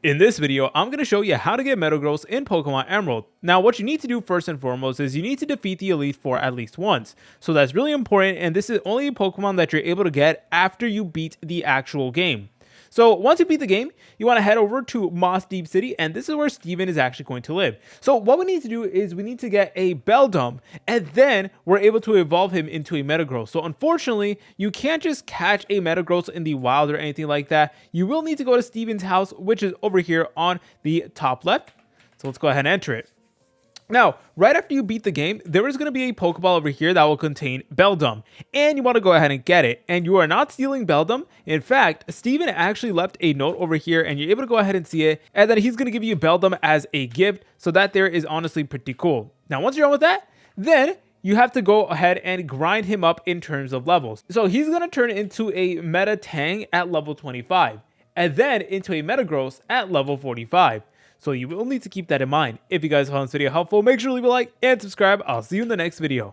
In this video, I'm going to show you how to get Metagross in Pokemon Emerald. Now, what you need to do first and foremost is you need to defeat the Elite Four at least once. So that's really important, and this is only a Pokemon that you're able to get after you beat the actual game. So once you beat the game, you want to head over to Moss Deep City, and this is where Steven is actually going to live. So what we need to do is we need to get a Beldum, and then we're able to evolve him into a Metagross. So unfortunately, you can't just catch a Metagross in the wild or anything like that. You will need to go to Steven's house, which is over here on the top left. So let's go ahead and enter it. Now, right after you beat the game, there is going to be a Pokeball over here that will contain Beldum, and you want to go ahead and get it. And you are not stealing Beldum. In fact, Steven actually left a note over here, and you're able to go ahead and see it, and then he's going to give you Beldum as a gift, so that there is honestly pretty cool. Now, once you're done with that, then you have to go ahead and grind him up in terms of levels. So he's going to turn into a Meta Tang at level 25, and then into a Metagross at level 45. So you will need to keep that in mind. If you guys found this video helpful, make sure to leave a like and subscribe. I'll see you in the next video.